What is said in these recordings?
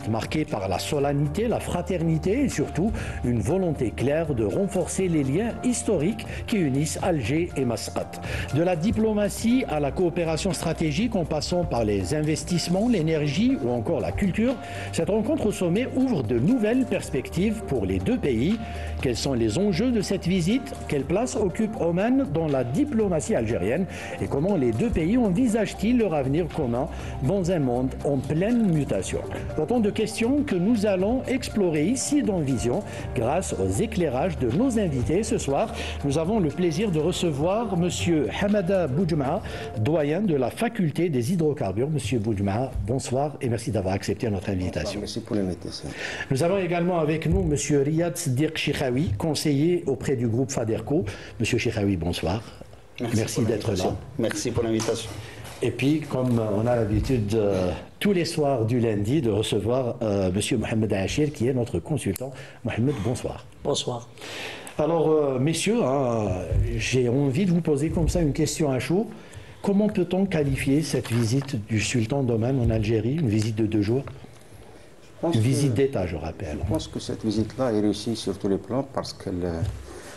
marquée par la solennité, la fraternité et surtout une volonté claire de renforcer les liens historiques qui unissent Alger et Masqat. De la diplomatie à la coopération stratégique en passant par les investissements, l'énergie ou encore la culture, cette rencontre au sommet ouvre de nouvelles perspectives pour les deux pays. Quels sont les enjeux de cette visite? Quelle place occupe Oman dans la diplomatie algérienne? Et comment les deux pays envisagent-ils leur avenir commun dans un monde en pleine mutation? Autant de questions que nous allons explorer ici dans Vision grâce aux éclairages de nos invités. Ce soir, nous avons le plaisir de recevoir M. Hamada Boudjma, doyen de la faculté des hydrocarbures. M. Boudjma, bonsoir et merci d'avoir accepté notre invitation. Merci pour l'invitation. Nous avons également avec nous M. Riyad Sdiq Chikhaoui, conseiller auprès du groupe Faderco. M. Chikhaoui, bonsoir. Merci d'être là. Merci pour l'invitation. Et puis, comme on a l'habitude tous les soirs du lundi de recevoir M. Mohamed Achir, qui est notre consultant. Mohamed, bonsoir. Bonsoir. Alors, messieurs, j'ai envie de vous poser comme ça une question à chaud. Comment peut-on qualifier cette visite du sultan d'Oman en Algérie, une visite de 2 jours? Une visite d'État, je rappelle. Je pense que cette visite-là est réussie sur tous les plans parce qu'elle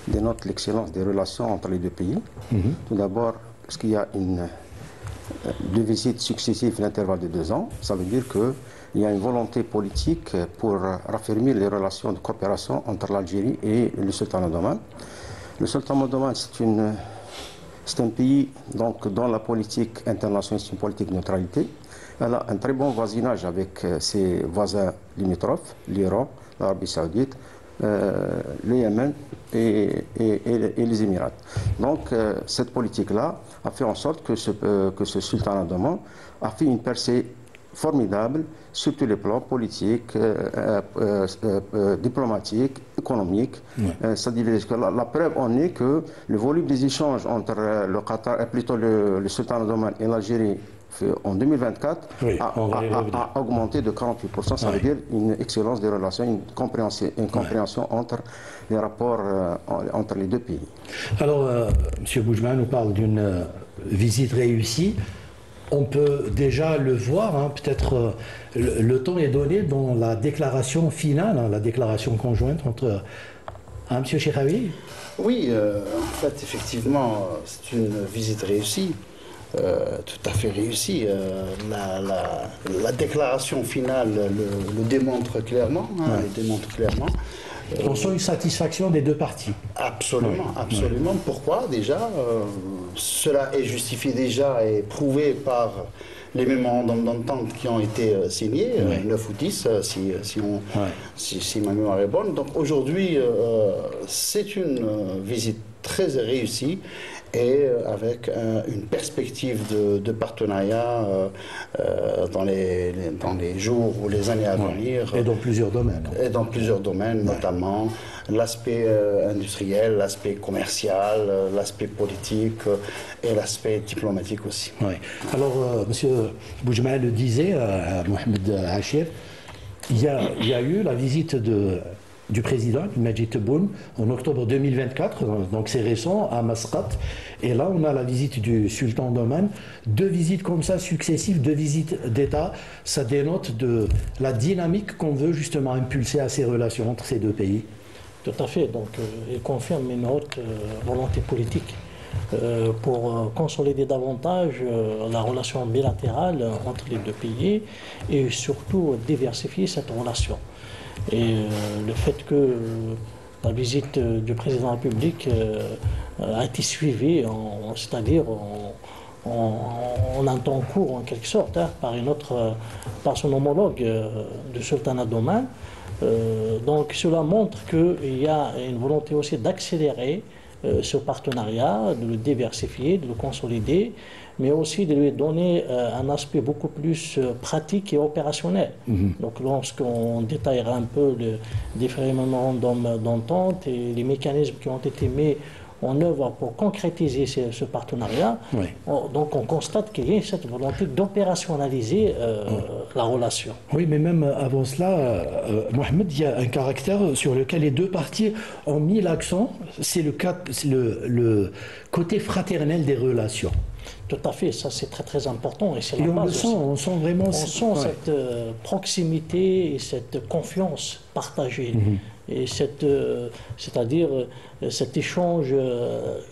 dénote l'excellence des relations entre les deux pays. Tout d'abord, parce qu'il y a deux visites successives à l'intervalle de 2 ans. Ça veut dire qu'il y a une volonté politique pour raffermir les relations de coopération entre l'Algérie et le sultanat d'Oman. Le sultanat d'Oman, c'est un pays donc, dont la politique internationale, c'est une politique de neutralité. Elle a un très bon voisinage avec ses voisins limitrophes, l'Iran, l'Arabie Saoudite, le Yémen et les Émirats. Donc cette politique-là a fait en sorte que ce sultanat d'Oman a fait une percée formidable sur tous les plans politiques, diplomatiques, économiques. C'est-à-dire que la preuve en est que le volume des échanges entre le Qatar, plutôt le sultanat d'Oman et l'Algérie en 2024 a augmenté de 48%. Ça veut dire une excellence des relations, une compréhension entre les rapports entre les deux pays. Alors, M. Boudjma nous parle d'une visite réussie. On peut déjà le voir, peut-être le temps est donné dans la déclaration finale, la déclaration conjointe entre M. Chikhaoui. Oui, en fait, effectivement, c'est une visite réussie. Tout à fait réussi. La déclaration finale le démontre clairement. On sent une satisfaction des deux parties. Absolument, absolument. Pourquoi déjà cela est justifié déjà et prouvé par les mémorandums d'entente qui ont été signés, 9 ou 10, si ma mémoire est bonne. Donc aujourd'hui, c'est une visite très réussie et avec une perspective de partenariat dans les jours ou les années à venir. Et dans plusieurs domaines. Et dans plusieurs domaines, notamment l'aspect industriel, l'aspect commercial, l'aspect politique et l'aspect diplomatique aussi. Alors, M. Boudjma le disait, Mohamed Achir, il y a eu la visite du président, Majid Tebboune, en octobre 2024, donc c'est récent, à Masqat. Et là, on a la visite du sultan d'Oman. 2 visites comme ça, successives, 2 visites d'État, ça dénote de la dynamique qu'on veut justement impulser à ces relations entre ces deux pays. Tout à fait, donc il confirme une haute volonté politique pour consolider davantage la relation bilatérale entre les deux pays et surtout diversifier cette relation. Et le fait que la visite du président de la République a été suivie, c'est-à-dire en un temps court en quelque sorte, par son homologue du sultanat d'Oman. Donc cela montre qu'il y a une volonté aussi d'accélérer ce partenariat, de le diversifier, de le consolider, mais aussi de lui donner un aspect beaucoup plus pratique et opérationnel. Donc lorsqu'on détaillera un peu les différents mémorandums d'entente et les mécanismes qui ont été mis en œuvre pour concrétiser ce partenariat, donc on constate qu'il y a cette volonté d'opérationnaliser la relation. Oui, mais même avant cela, Mohamed, il y a un caractère sur lequel les deux parties ont mis l'accent, c'est le côté fraternel des relations. Tout à fait, ça c'est très très important et c'est la Et on base le sent, aussi. on sent vraiment... On sent cette proximité et cette confiance partagée. Et c'est-à-dire cet échange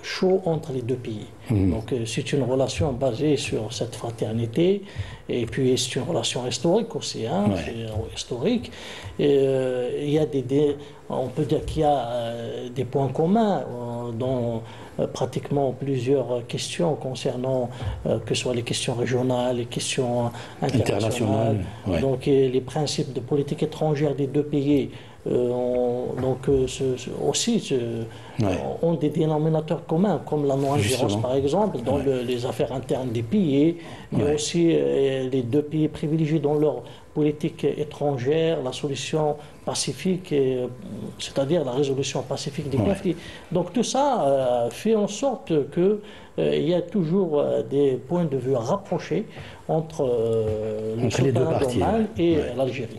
chaud entre les deux pays. Donc c'est une relation basée sur cette fraternité et puis c'est une relation historique aussi, hein, historique. Et, il y a on peut dire qu'il y a des points communs dans pratiquement plusieurs questions concernant que ce soit les questions régionales, les questions internationales, donc les principes de politique étrangère des deux pays. Aussi ont des dénominateurs communs, comme la non-ingérence par exemple, dans les affaires internes des pays, mais aussi les deux pays privilégiés dans leur politique étrangère, la solution pacifique, c'est-à-dire la résolution pacifique des conflits. Donc tout ça fait en sorte qu'il y a toujours des points de vue rapprochés entre le Sultanat d'Oman et l'Algérie.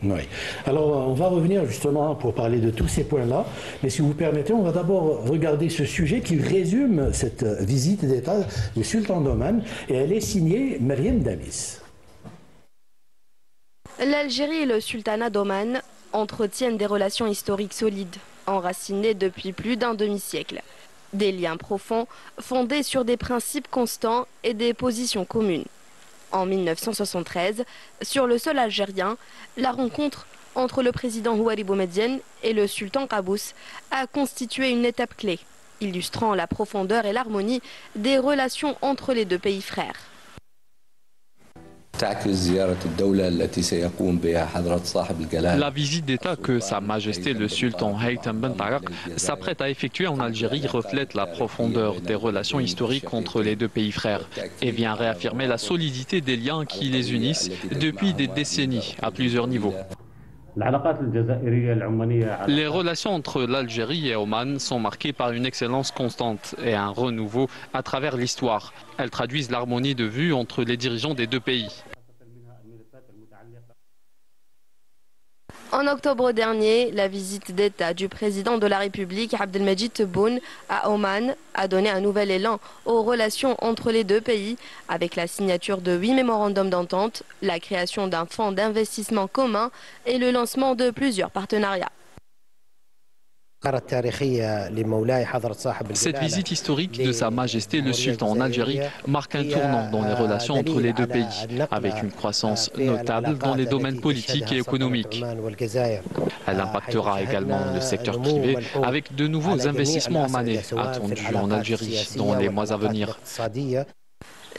Alors on va revenir justement pour parler de tous ces points-là, mais si vous permettez, on va d'abord regarder ce sujet qui résume cette visite d'État du Sultan d'Oman, et elle est signée Mariam Damis. L'Algérie et le Sultanat d'Oman entretiennent des relations historiques solides, enracinées depuis plus d'un demi-siècle. Des liens profonds, fondés sur des principes constants et des positions communes. En 1973, sur le sol algérien, la rencontre entre le président Houari Boumedienne et le sultan Qaboos a constitué une étape clé, illustrant la profondeur et l'harmonie des relations entre les deux pays frères. La visite d'État que Sa Majesté le Sultan Haytham Ben Tarik s'apprête à effectuer en Algérie reflète la profondeur des relations historiques entre les deux pays frères et vient réaffirmer la solidité des liens qui les unissent depuis des décennies à plusieurs niveaux. Les relations entre l'Algérie et Oman sont marquées par une excellence constante et un renouveau à travers l'histoire. Elles traduisent l'harmonie de vue entre les dirigeants des deux pays. En octobre dernier, la visite d'État du président de la République, Abdelmajid Tebboune, à Oman a donné un nouvel élan aux relations entre les deux pays, avec la signature de 8 mémorandums d'entente, la création d'un fonds d'investissement commun et le lancement de plusieurs partenariats. Cette visite historique de Sa Majesté le Sultan en Algérie marque un tournant dans les relations entre les deux pays, avec une croissance notable dans les domaines politiques et économiques. Elle impactera également le secteur privé, avec de nouveaux investissements omanais attendus en Algérie dans les mois à venir.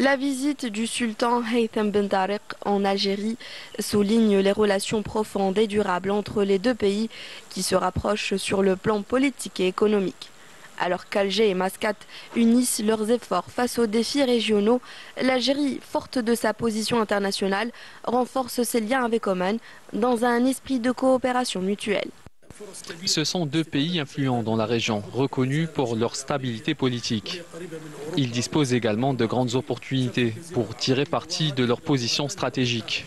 La visite du sultan Haytham Ben Tarik en Algérie souligne les relations profondes et durables entre les deux pays qui se rapprochent sur le plan politique et économique. Alors qu'Alger et Mascate unissent leurs efforts face aux défis régionaux, l'Algérie, forte de sa position internationale, renforce ses liens avec Oman dans un esprit de coopération mutuelle. Ce sont deux pays influents dans la région, reconnus pour leur stabilité politique. Ils disposent également de grandes opportunités pour tirer parti de leur position stratégique.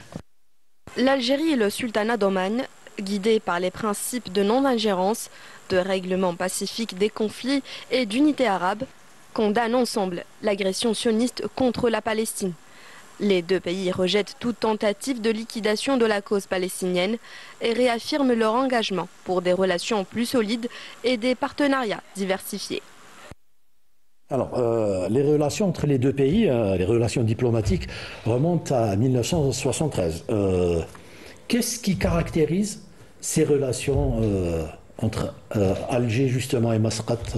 L'Algérie et le Sultanat d'Oman, guidés par les principes de non-ingérence, de règlement pacifique des conflits et d'unité arabe, condamnent ensemble l'agression sioniste contre la Palestine. Les deux pays rejettent toute tentative de liquidation de la cause palestinienne et réaffirment leur engagement pour des relations plus solides et des partenariats diversifiés. Alors, les relations entre les deux pays, les relations diplomatiques, remontent à 1973. Qu'est-ce qui caractérise ces relations entre Alger justement et Mascate,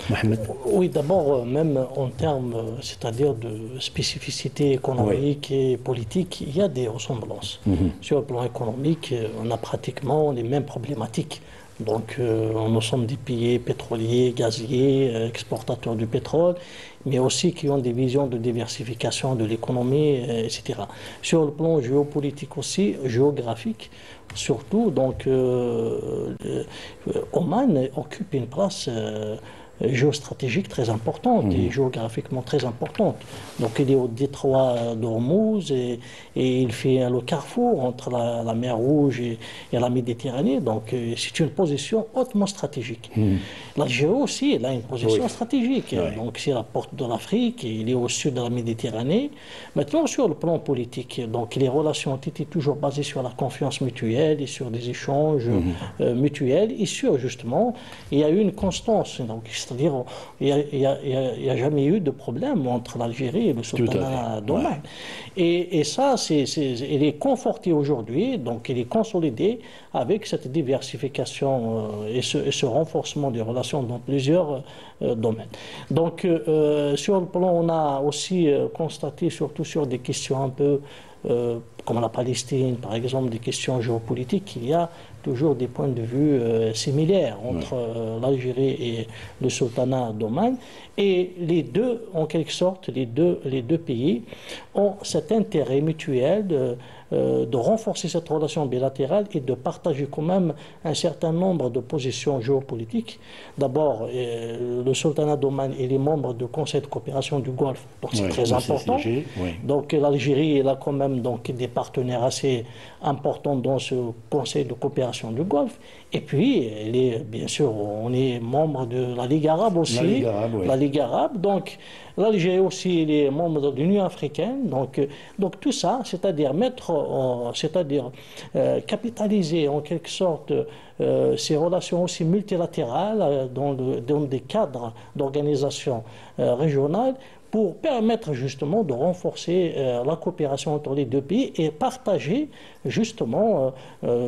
Mohamed? Oui, d'abord, même en termes, c'est-à-dire de spécificité économique et politique, il y a des ressemblances. Sur le plan économique, on a pratiquement les mêmes problématiques. Donc, nous sommes des pays pétroliers, gaziers, exportateurs du pétrole, mais aussi qui ont des visions de diversification de l'économie, etc. Sur le plan géopolitique aussi, géographique, surtout, donc, Oman occupe une place géostratégique très importante et géographiquement très importante. Donc il est au détroit d'Ormuz et il fait le carrefour entre la mer Rouge et la Méditerranée. Donc c'est une position hautement stratégique. L'Algérie aussi, elle a une position stratégique. Donc c'est la porte de l'Afrique, il est au sud de la Méditerranée. Maintenant sur le plan politique, donc les relations ont été toujours basées sur la confiance mutuelle et sur des échanges mutuels et sur justement, il y a eu une constance. Donc c'est-à-dire il n'y a jamais eu de problème entre l'Algérie et le sultanat d'Oman. Et ça, il est conforté aujourd'hui, donc il est consolidé avec cette diversification et ce renforcement des relations dans plusieurs domaines. Donc sur le plan, on a aussi constaté, surtout sur des questions un peu comme la Palestine, par exemple, des questions géopolitiques, qu'il y a toujours des points de vue similaires entre l'Algérie et le sultanat d'Oman. Et les deux, en quelque sorte, les deux pays ont cet intérêt mutuel de renforcer cette relation bilatérale et de partager quand même un certain nombre de positions géopolitiques. D'abord, le sultanat d'Oman est membre du Conseil de coopération du Golfe, donc c'est très important. Donc l'Algérie elle a quand même donc des partenaires assez importants dans ce Conseil de coopération du Golfe. Et puis, bien sûr, on est membre de la Ligue arabe aussi. La Ligue arabe, donc l'Algérie aussi est membre de l'Union africaine. Donc tout ça, c'est-à-dire capitaliser en quelque sorte ces relations aussi multilatérales dans des cadres d'organisation régionale, pour permettre justement de renforcer la coopération entre les deux pays et partager justement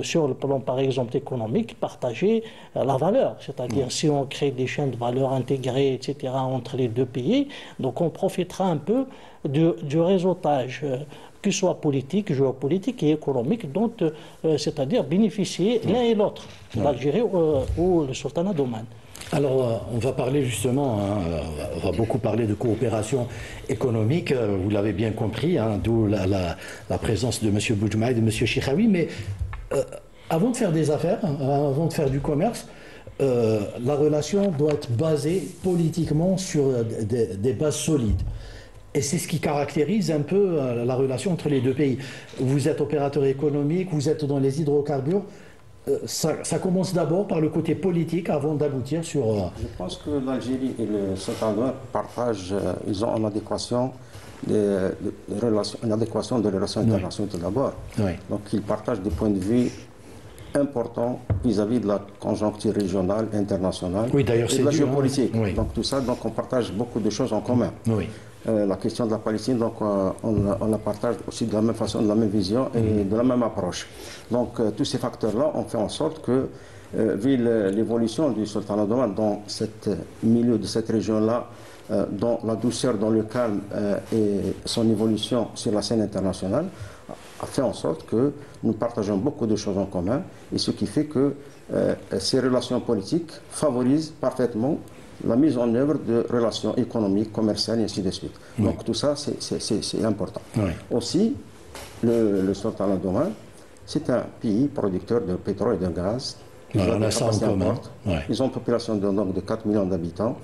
sur le plan par exemple économique, partager la valeur. C'est-à-dire si on crée des chaînes de valeur intégrées, etc. entre les deux pays, donc on profitera un peu du réseautage que ce soit politique, géopolitique et économique, dont c'est-à-dire bénéficier l'un et l'autre, l'Algérie ou le sultanat d'Oman. Alors, on va parler justement, on va beaucoup parler de coopération économique, vous l'avez bien compris, d'où la présence de M. Boujma et de M. Chikhaoui, mais avant de faire des affaires, avant de faire du commerce, la relation doit être basée politiquement sur des bases solides. Et c'est ce qui caractérise un peu la relation entre les deux pays. Vous êtes opérateur économique, vous êtes dans les hydrocarbures. Ça commence d'abord par le côté politique avant d'aboutir sur... Je pense que l'Algérie et le sultanat partagent, ils ont en adéquation des relations internationales tout d'abord. Donc ils partagent des points de vue importants vis-à-vis de la conjoncture régionale, internationale et de la géopolitique. Donc tout ça, donc on partage beaucoup de choses en commun. La question de la Palestine, donc on la partage aussi de la même façon, de la même vision et de la même approche. Donc tous ces facteurs-là ont fait en sorte que, vu l'évolution du sultanat d'Oman dans ce milieu de cette région-là, dans la douceur, dans le calme et son évolution sur la scène internationale, a fait en sorte que nous partageons beaucoup de choses en commun, et ce qui fait que ces relations politiques favorisent parfaitement la mise en œuvre de relations économiques, commerciales et ainsi de suite. Donc tout ça, c'est important. Aussi, le sultanat d'Oman, c'est un pays producteur de pétrole et de gaz. Ils ont une population de 4 millions d'habitants.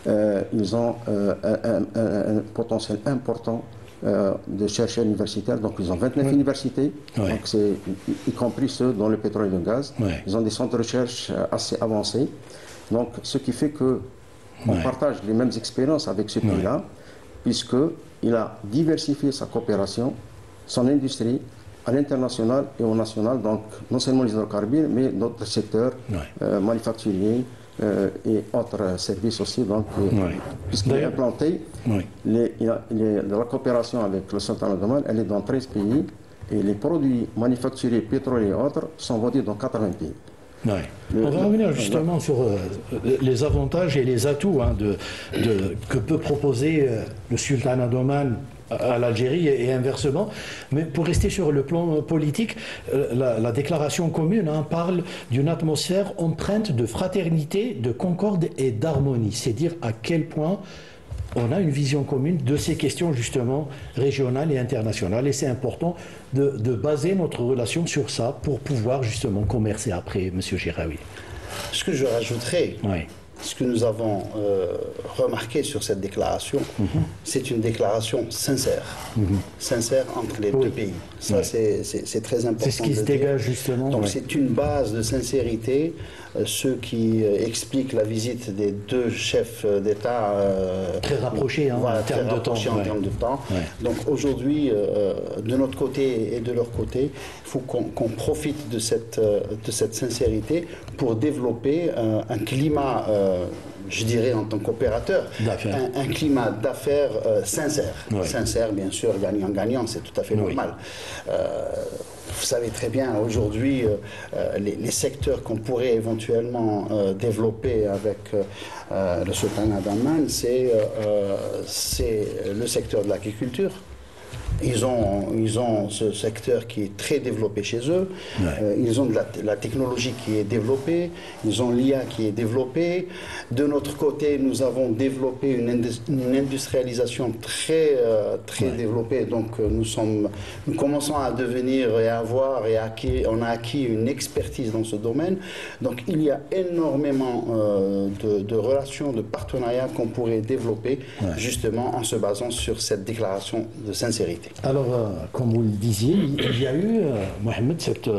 Ils ont un potentiel important de chercheurs universitaires. Donc ils ont 29 universités, donc y compris ceux dans le pétrole et le gaz. Ils ont des centres de recherche assez avancés. Donc, ce qui fait qu'on partage les mêmes expériences avec ce pays-là, puisqu'il a diversifié sa coopération, son industrie, à l'international et au national, donc non seulement les hydrocarbures, mais d'autres secteurs manufacturiers et autres services aussi. Donc, puisqu'il est implanté, la coopération avec le sultanat d'Oman, elle est dans 13 pays, et les produits manufacturiers, pétroliers et autres sont vendus dans 80 pays. On va revenir justement sur les avantages et les atouts que peut proposer le sultanat d'Oman à l'Algérie et inversement. Mais pour rester sur le plan politique, la déclaration commune parle d'une atmosphère empreinte de fraternité, de concorde et d'harmonie. C'est dire à quel point on a une vision commune de ces questions justement régionales et internationales, et c'est important de baser notre relation sur ça pour pouvoir justement commercer après, M. Chikhaoui. Ce que je rajouterais, ce que nous avons remarqué sur cette déclaration, c'est une déclaration sincère, sincère entre les deux pays. Ça, c'est très important. C'est ce qui se dégage justement. Donc c'est une base de sincérité, ce qui explique la visite des deux chefs d'État très rapprochés en termes de temps. Donc aujourd'hui, de notre côté et de leur côté, il faut qu'on profite de cette sincérité pour développer un climat, je dirais en tant qu'opérateur, un climat d'affaires sincère. Sincère, bien sûr, gagnant-gagnant, c'est tout à fait normal. Vous savez très bien, aujourd'hui, les secteurs qu'on pourrait éventuellement développer avec le sultanat d'Amman, c'est le secteur de l'agriculture. Ils ont ce secteur qui est très développé chez eux. Ils ont de la technologie qui est développée. Ils ont l'IA qui est développée. De notre côté, nous avons développé une industrialisation très développée. Donc, nous commençons à devenir on a acquis une expertise dans ce domaine. Donc, il y a énormément de relations, de partenariats qu'on pourrait développer justement en se basant sur cette déclaration de sincérité. Alors, comme vous le disiez, il y a eu, Mohamed, cette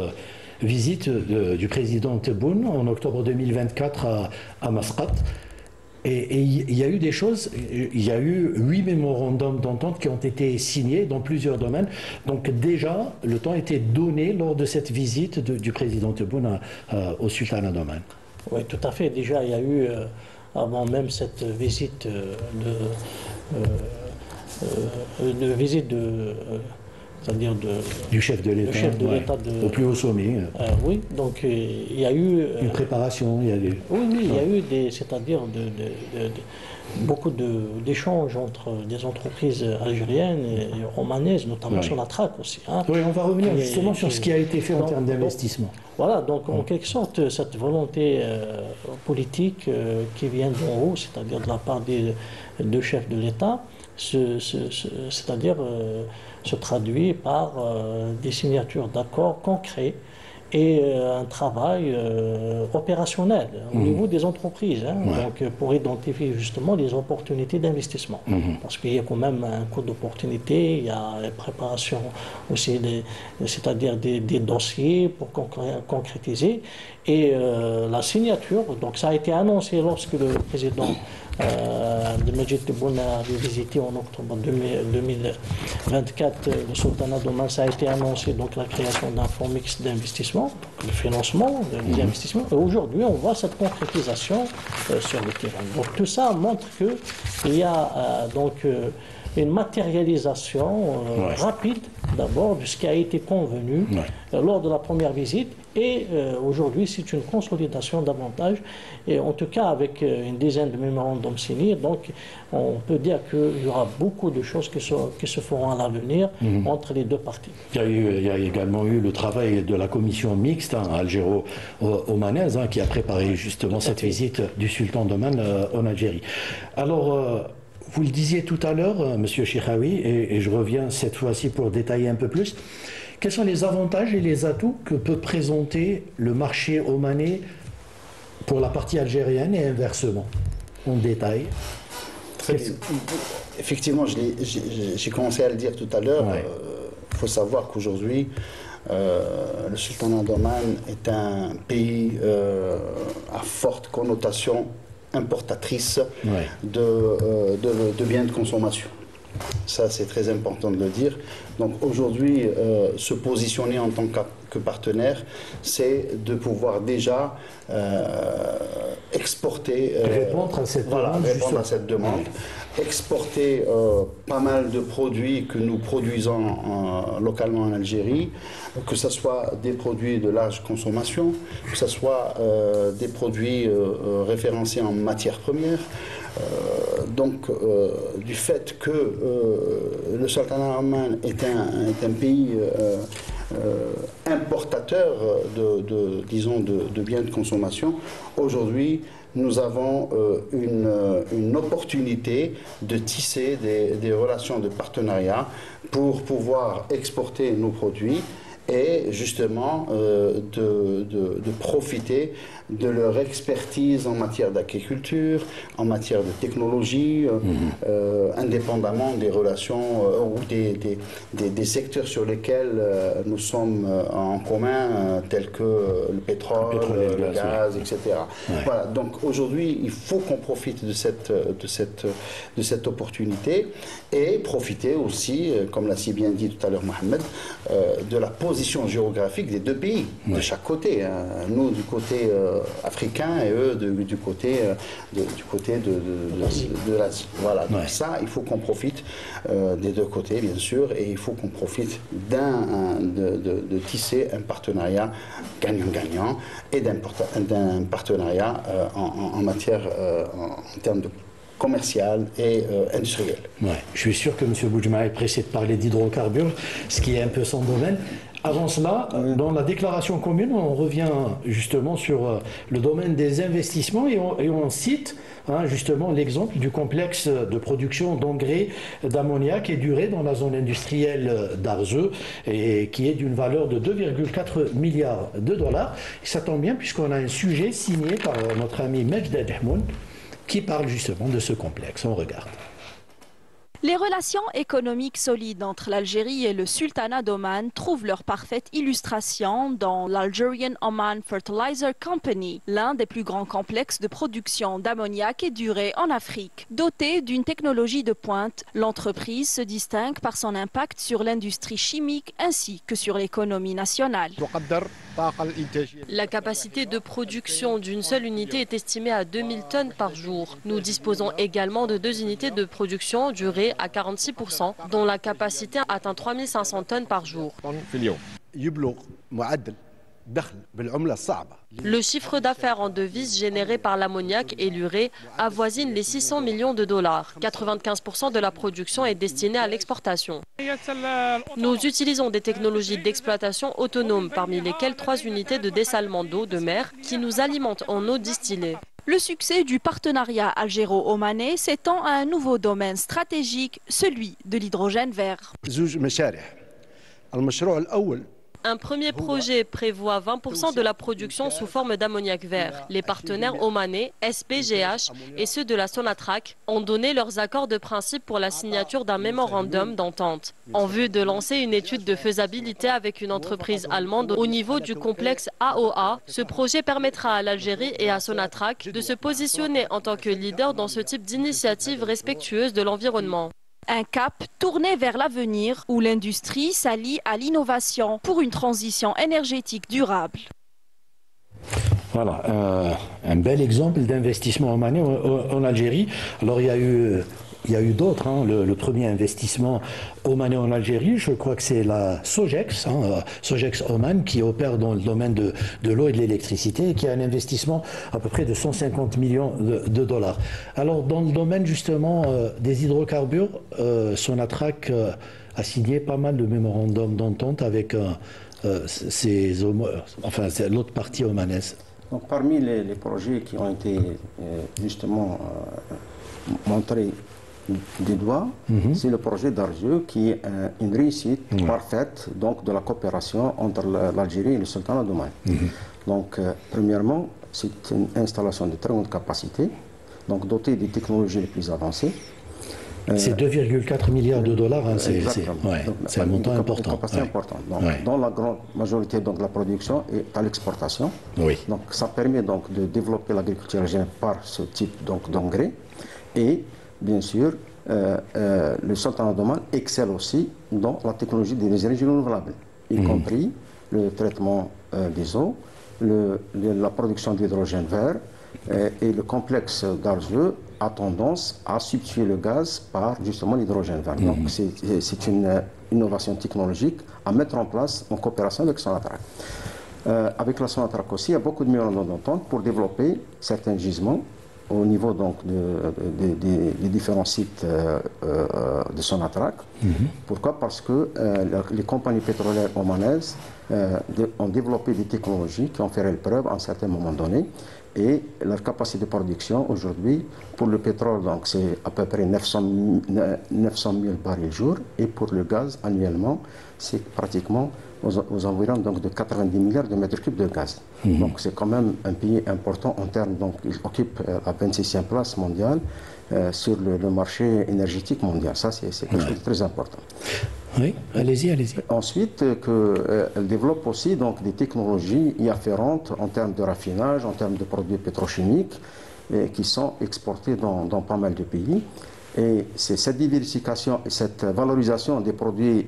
visite du président Tebboune en octobre 2024 à Masqat. Et il y a eu des choses, il y a eu 8 mémorandums d'entente qui ont été signés dans plusieurs domaines. Donc déjà, le temps était donné lors de cette visite du président Tebboune au sultanat d'Oman. Oui, tout à fait. Déjà, il y a eu, avant même cette visite c'est-à-dire du chef de l'État, au plus haut sommet. Oui, donc il y a eu une préparation. Il y a eu, il y a eu c'est-à-dire beaucoup d'échanges entre des entreprises algériennes et romanaises, notamment sur la traque aussi. Oui, on va revenir justement sur ce qui a été fait en termes d'investissement. Voilà, donc en quelque sorte, cette volonté politique qui vient d'en haut, c'est-à-dire de la part des deux chefs de l'État, c'est-à-dire se traduit par des signatures d'accords concrets et un travail opérationnel au niveau des entreprises, donc pour identifier justement les opportunités d'investissement. Parce qu'il y a quand même un coût d'opportunité, il y a la préparation aussi, c'est-à-dire des dossiers pour concrétiser. Et la signature, donc ça a été annoncé lorsque le président de Majid Tebboune a visité en octobre 2024 le sultanat d'Oman. Ça a été annoncé, donc la création d'un fonds mixte d'investissement, le financement des investissements. Et aujourd'hui, on voit cette concrétisation sur le terrain. Donc tout ça montre qu'il y a donc une matérialisation rapide d'abord de ce qui a été convenu lors de la première visite. Et aujourd'hui, c'est une consolidation davantage, et en tout cas avec une dizaine de mémorandums signés. Donc, on peut dire qu'il y aura beaucoup de choses qui se feront à l'avenir entre les deux parties. Il y a également eu le travail de la commission mixte algéro-omanaise qui a préparé justement cette visite du sultan d'Oman en Algérie. Alors, vous le disiez tout à l'heure, Monsieur Chekhaoui, et je reviens cette fois-ci pour détailler un peu plus. Quels sont les avantages et les atouts que peut présenter le marché omanais pour la partie algérienne et inversement? En détail. Très bien. Effectivement, j'ai commencé à le dire tout à l'heure. Il faut savoir qu'aujourd'hui, le sultanat d'Oman est un pays à forte connotation importatrice de biens de consommation. Ça, c'est très important de le dire. Donc aujourd'hui, se positionner en tant que partenaire, c'est de pouvoir déjà exporter, répondre à cette demande, exporter pas mal de produits que nous produisons localement en Algérie, que ce soit des produits de large consommation, que ce soit des produits référencés en matières premières. Donc, du fait que le sultanat d'Oman est un pays importateur de biens de consommation, aujourd'hui, nous avons une opportunité de tisser des relations de partenariat pour pouvoir exporter nos produits et justement de profiter de leur expertise en matière d'agriculture, en matière de technologie, indépendamment des relations ou des secteurs sur lesquels nous sommes en commun, tels que le pétrole, le gaz, etc. Ouais. Voilà, donc aujourd'hui, il faut qu'on profite de cette opportunité et profiter aussi, comme l'a si bien dit tout à l'heure Mohamed, de la position géographique des deux pays, de chaque côté. Hein. Nous, du côté africain et eux du côté de l'Asie. Voilà, donc ça, il faut qu'on profite des deux côtés, bien sûr, et il faut qu'on profite de tisser un partenariat gagnant-gagnant et d'un partenariat en matière, en termes de commercial et industriel. Ouais. Je suis sûr que M. Boudjma est pressé de parler d'hydrocarbures, ce qui est un peu son domaine. Avant cela, dans la déclaration commune, on revient justement sur le domaine des investissements et on cite justement l'exemple du complexe de production d'engrais d'ammoniac et d'urée dans la zone industrielle d'Arzeu et qui est d'une valeur de 2,4 milliards de dollars. Et ça tombe bien puisqu'on a un sujet signé par notre ami Majd Adhmoun qui parle justement de ce complexe. On regarde. Les relations économiques solides entre l'Algérie et le Sultanat d'Oman trouvent leur parfaite illustration dans l'Algerian Oman Fertilizer Company, l'un des plus grands complexes de production d'ammoniac et d'urée en Afrique. Dotée d'une technologie de pointe, l'entreprise se distingue par son impact sur l'industrie chimique ainsi que sur l'économie nationale. La capacité de production d'une seule unité est estimée à 2000 tonnes par jour. Nous disposons également de 2 unités de production d'urée à 46%, dont la capacité atteint 3500 tonnes par jour. Le chiffre d'affaires en devises généré par l'ammoniac et l'urée avoisine les 600 millions de dollars. 95% de la production est destinée à l'exportation. Nous utilisons des technologies d'exploitation autonomes, parmi lesquelles 3 unités de dessalement d'eau de mer qui nous alimentent en eau distillée. Le succès du partenariat algéro-omanais s'étend à un nouveau domaine stratégique, celui de l'hydrogène vert. Un premier projet prévoit 20% de la production sous forme d'ammoniac vert. Les partenaires omanais, SPGH et ceux de la Sonatrach ont donné leurs accords de principe pour la signature d'un mémorandum d'entente, en vue de lancer une étude de faisabilité avec une entreprise allemande au niveau du complexe AOA. Ce projet permettra à l'Algérie et à Sonatrach de se positionner en tant que leader dans ce type d'initiative respectueuse de l'environnement. Un cap tourné vers l'avenir où l'industrie s'allie à l'innovation pour une transition énergétique durable. Voilà, un bel exemple d'investissement omanais en Algérie. Alors il y a eu d'autres. Le premier investissement omanais en Algérie, je crois que c'est la Sogex, Sogex Oman, qui opère dans le domaine de l'eau et de l'électricité et qui a un investissement à peu près de 150 millions de dollars. Alors dans le domaine justement des hydrocarbures, Sonatrach a signé pas mal de mémorandums d'entente avec l'autre partie omanaise. Donc parmi les projets qui ont été justement montrés des doigts, c'est le projet d'Arzeu qui est une réussite parfaite donc, de la coopération entre l'Algérie et le Sultanat d'Oman. Donc, premièrement, c'est une installation de très grande capacité, donc dotée des technologies les plus avancées. C'est 2,4 milliards de dollars, c'est un montant important. Donc, dans la grande majorité de la production et à l'exportation. Donc, ça permet donc, de développer l'agriculture algérienne par ce type d'engrais. Et bien sûr, le Sultanat d'Oman excelle aussi dans la technologie des énergies renouvelables, y compris le traitement des eaux, la production d'hydrogène vert, et le complexe d'Arzeu a tendance à substituer le gaz par justement l'hydrogène vert. Donc c'est une innovation technologique à mettre en place en coopération avec Sonatrach. Avec la Sonatrach aussi, il y a beaucoup de mémorandums d'entente pour développer certains gisements au niveau donc des différents sites de Sonatrach. Pourquoi? Parce que les compagnies pétrolières omanaises ont développé des technologies qui ont fait preuve à un certain moment donné Et la capacité de production aujourd'hui, pour le pétrole, donc c'est à peu près 900 000 barils jour, et pour le gaz, annuellement, c'est pratiquement aux environs donc, de 90 milliards de mètres cubes de gaz. Donc c'est quand même un pays important en termes, donc il occupe la 26e place mondiale sur le marché énergétique mondial. Ça, c'est quelque chose de très important. Oui, allez-y. Ensuite, elle développe aussi donc, des technologies y afférentes en termes de raffinage, en termes de produits pétrochimiques, qui sont exportés dans pas mal de pays. Et c'est cette diversification et cette valorisation des produits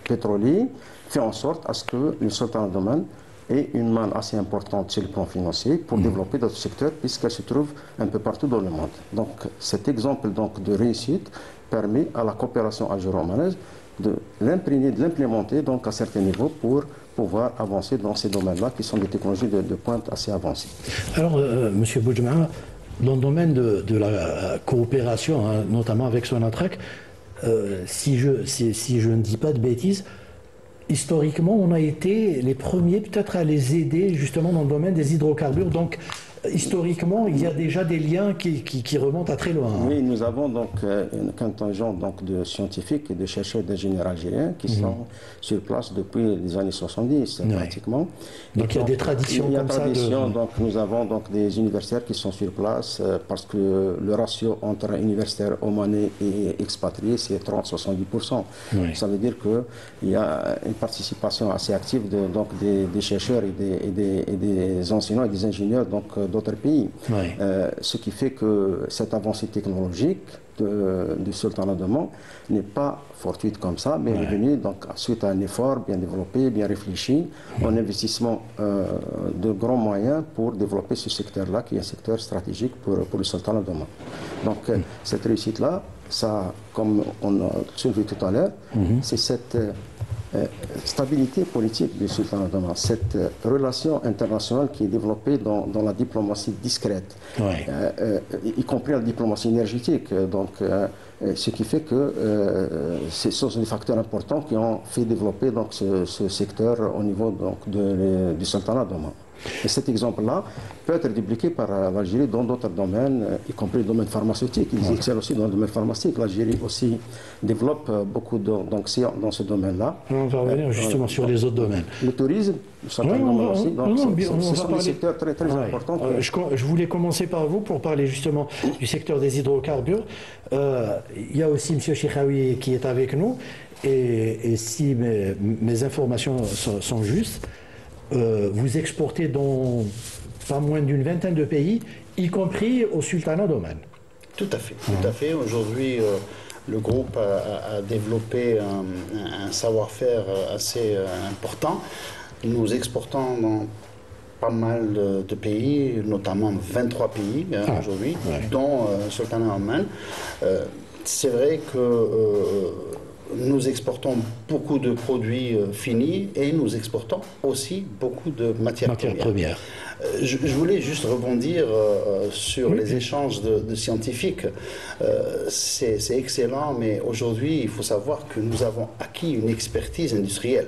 pétroliers fait en sorte à ce que le sultanat d'Oman ait une main assez importante sur le plan financier pour développer d'autres secteurs puisqu'elle se trouve un peu partout dans le monde. Donc cet exemple donc, de réussite permet à la coopération algéro-omanaise de l'imprégner, de l'implémenter donc à certains niveaux pour pouvoir avancer dans ces domaines-là qui sont des technologies de pointe assez avancées. Alors, M. Boudjma, dans le domaine de la coopération, hein, notamment avec Sonatrach, si je ne dis pas de bêtises, historiquement, on a été les premiers peut-être à les aider justement dans le domaine des hydrocarbures. Donc, historiquement, il y a déjà des liens qui remontent à très loin. Hein. Oui, nous avons donc un contingent donc, de scientifiques et de chercheurs d'ingénieurs algériens qui sont sur place depuis les années 70 pratiquement. Donc il y a des traditions comme ça. Donc nous avons donc des universitaires qui sont sur place parce que le ratio entre universitaires omanais et expatriés c'est 30-70%. Ça veut dire qu'il y a une participation assez active des chercheurs et des enseignants et des ingénieurs d'autres pays. Ce qui fait que cette avancée technologique du sultanat d'Oman n'est pas fortuite comme ça, mais elle est venue donc, suite à un effort bien développé, bien réfléchi, un investissement de grands moyens pour développer ce secteur-là, qui est un secteur stratégique pour le sultanat d'Oman. Donc cette réussite-là, ça, comme on a soulevé tout à l'heure, c'est cette stabilité politique du sultanat d'Oman, cette relation internationale qui est développée dans la diplomatie discrète, y compris la diplomatie énergétique. Donc, ce qui fait que ce sont des facteurs importants qui ont fait développer donc, ce secteur au niveau donc, du sultanat d'Oman. Et cet exemple-là peut être dupliqué par l'Algérie dans d'autres domaines, y compris le domaine pharmaceutique. Ils excellent aussi dans le domaine pharmaceutique. L'Algérie aussi développe beaucoup d'action dans ce domaine-là. On va revenir justement sur les autres domaines. Le tourisme, ce sont des secteurs très, très importants. Je voulais commencer par vous pour parler justement du secteur des hydrocarbures. Il y a aussi M. Chekhaoui qui est avec nous. Et si mes informations sont justes, vous exportez dans pas moins d'une vingtaine de pays, y compris au sultanat d'Oman. Tout à fait, tout à fait. Aujourd'hui, le groupe a développé un savoir-faire assez important. Nous exportons dans pas mal de pays, notamment 23 pays aujourd'hui, dont le sultanat d'Oman. C'est vrai que nous exportons beaucoup de produits finis et nous exportons aussi beaucoup de matières premières. Je voulais juste rebondir sur les échanges de scientifiques. C'est excellent, mais aujourd'hui, il faut savoir que nous avons acquis une expertise industrielle.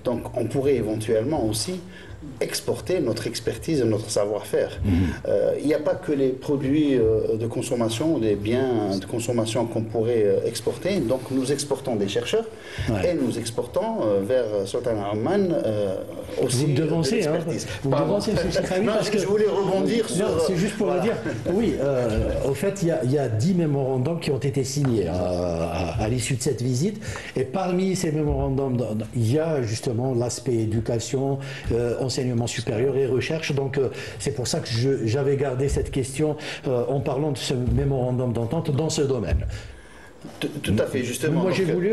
Donc, on pourrait éventuellement aussi exporter notre expertise et notre savoir-faire. Il n'y a pas que les produits de consommation, des biens de consommation qu'on pourrait exporter. Donc nous exportons des chercheurs et nous exportons vers Sultanat Oman aussi vous me devancez, de l'expertise. Vous me devancez, M. Chekhaoui, parce que je voulais rebondir sur... C'est juste pour le dire. Oui, au fait, il y a 10 mémorandums qui ont été signés à l'issue de cette visite. Et parmi ces mémorandums, il y a justement l'aspect éducation, enseignement supérieur et recherche. Donc c'est pour ça que j'avais gardé cette question en parlant de ce mémorandum d'entente dans ce domaine. Tout à fait, justement. Moi, j'ai voulu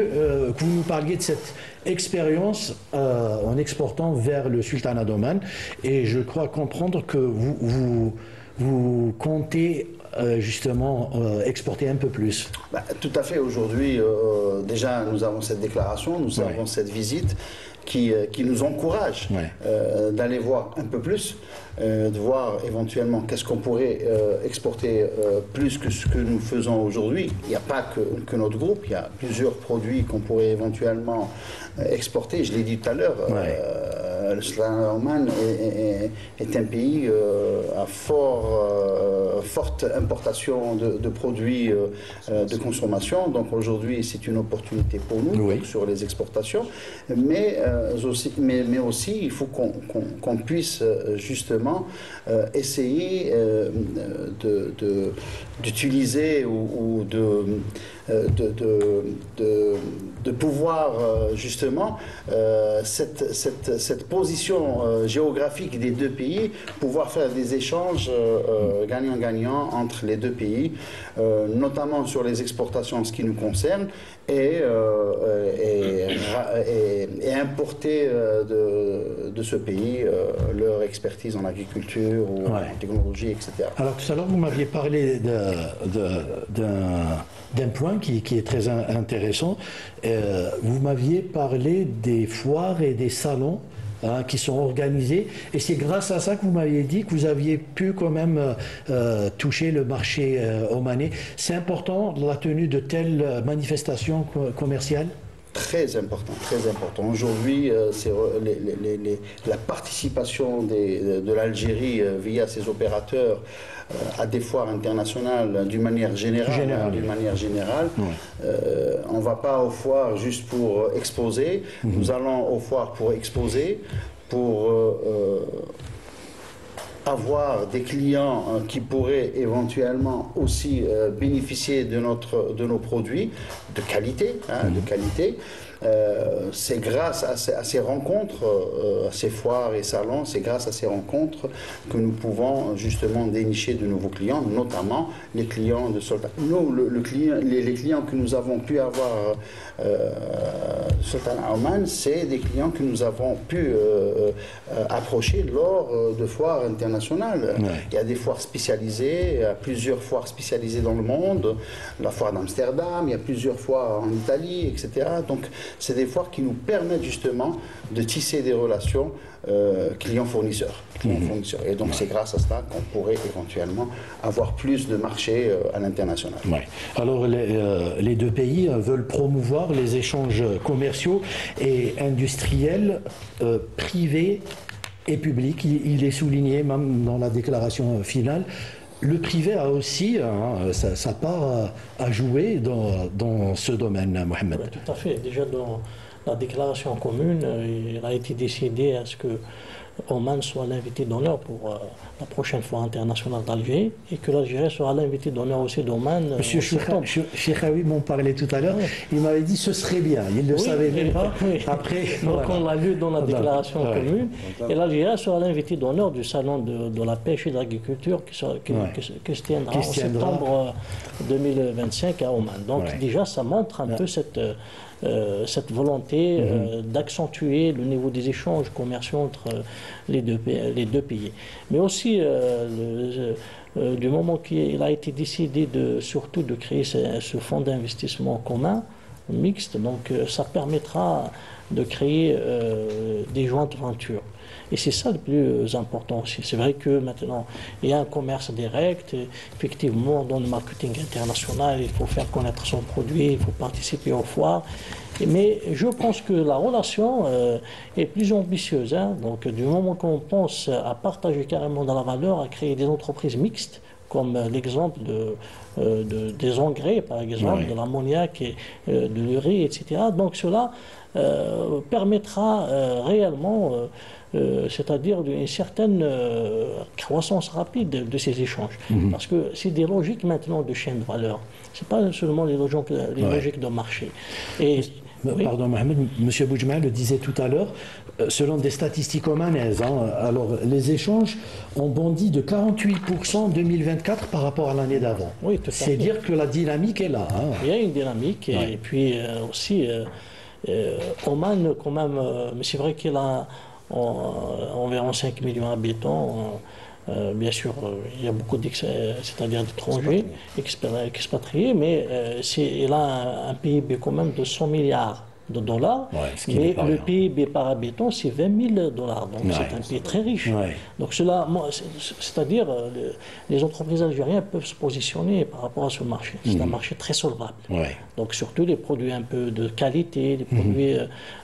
que vous nous parliez de cette expérience en exportant vers le sultanat d'Oman. Et je crois comprendre que vous comptez justement exporter un peu plus. Tout à fait. Aujourd'hui, déjà, nous avons cette déclaration, nous avons cette visite qui nous encourage d'aller voir un peu plus, de voir éventuellement qu'est-ce qu'on pourrait exporter plus que ce que nous faisons aujourd'hui. Il n'y a pas que notre groupe, il y a plusieurs produits qu'on pourrait éventuellement exporter. Je l'ai dit tout à l'heure, le Sultanat d'Oman est un pays à forte importation de produits de consommation. Donc aujourd'hui, c'est une opportunité pour nous sur les exportations. Mais aussi, il faut qu'on puisse justement essayer d'utiliser ou de pouvoir justement cette position géographique des deux pays, pouvoir faire des échanges gagnant-gagnant entre les deux pays, notamment sur les exportations en ce qui nous concerne, et importer de ce pays leur expertise en agriculture ou en technologie, etc. Alors tout à l'heure, vous m'aviez parlé d'un point qui est très intéressant. Vous m'aviez parlé des foires et des salons qui sont organisés, et c'est grâce à ça que vous m'aviez dit que vous aviez pu quand même toucher le marché omanais. C'est important la tenue de telles manifestations commerciales? Très important, très important. Aujourd'hui, la participation de l'Algérie via ses opérateurs à des foires internationales d'une manière générale. On ne va pas aux foires juste pour exposer. Nous allons aux foires pour exposer, pour avoir des clients qui pourraient éventuellement aussi bénéficier de nos produits de qualité, c'est grâce à ces rencontres, à ces foires et salons, c'est grâce à ces rencontres que nous pouvons justement dénicher de nouveaux clients, notamment les clients de Sultan. Nous, les clients que nous avons pu avoir Sultanat Oman, c'est des clients que nous avons pu approcher lors de foires internationales. Il y a des foires spécialisées, il y a plusieurs foires spécialisées dans le monde, la foire d'Amsterdam, il y a plusieurs foires en Italie, etc. Donc c'est des foires qui nous permettent justement de tisser des relations clients-fournisseurs. Et donc c'est grâce à cela qu'on pourrait éventuellement avoir plus de marchés à l'international. Alors les deux pays veulent promouvoir les échanges commerciaux et industriels privés et publics. Il est souligné même dans la déclaration finale. Le privé a aussi sa part à jouer dans ce domaine, Mohamed. Oui, tout à fait. Déjà dans la déclaration commune, il a été décidé à ce que Oman soit l'invité d'honneur pour la prochaine foire internationale d'Alger, et que l'Algérie sera l'invité d'honneur aussi d'Oman. Monsieur Chekhaoui m'en parlait tout à l'heure, il m'avait dit ce serait bien, il ne le savait même pas. Après, donc on l'a lu dans la déclaration commune, et l'Algérie sera l'invité d'honneur du salon de la pêche et de l'agriculture qui se tiendra en septembre 2025 à Oman. Donc déjà ça montre un peu cette volonté d'accentuer le niveau des échanges commerciaux entre les deux pays. Mais aussi, du moment qu'il a été décidé surtout de créer ce fonds d'investissement commun, mixte, donc ça permettra de créer des jointes ventures. Et c'est ça le plus important aussi. C'est vrai que maintenant, il y a un commerce direct. Effectivement, dans le marketing international, il faut faire connaître son produit, il faut participer aux foires. Mais je pense que la relation est plus ambitieuse. Donc, du moment qu'on pense à partager carrément dans la valeur, à créer des entreprises mixtes, comme l'exemple des engrais, par exemple, de l'ammoniac, de l'urée, etc. Donc, cela permettra réellement, c'est-à-dire une certaine croissance rapide de ces échanges. Parce que c'est des logiques maintenant de chaîne de valeur. Ce n'est pas seulement les logiques de marché. Pardon, Mohamed, M. Boujma le disait tout à l'heure, selon des statistiques omanaises, alors les échanges ont bondi de 48% en 2024 par rapport à l'année d'avant. Oui, c'est dire que la dynamique est là. Il y a une dynamique, et puis aussi Oman, quand même, mais c'est vrai qu'il a environ 5 millions d'habitants. Bien sûr, il y a beaucoup d'étrangers expatriés, mais il a un PIB quand même de 100 milliards de dollars, mais le PIB par habitant, c'est 20 000 dollars. Donc c'est un pays très riche. Donc cela, c'est-à-dire, les entreprises algériennes peuvent se positionner par rapport à ce marché. C'est un marché très solvable. Donc surtout les produits un peu de qualité, les produits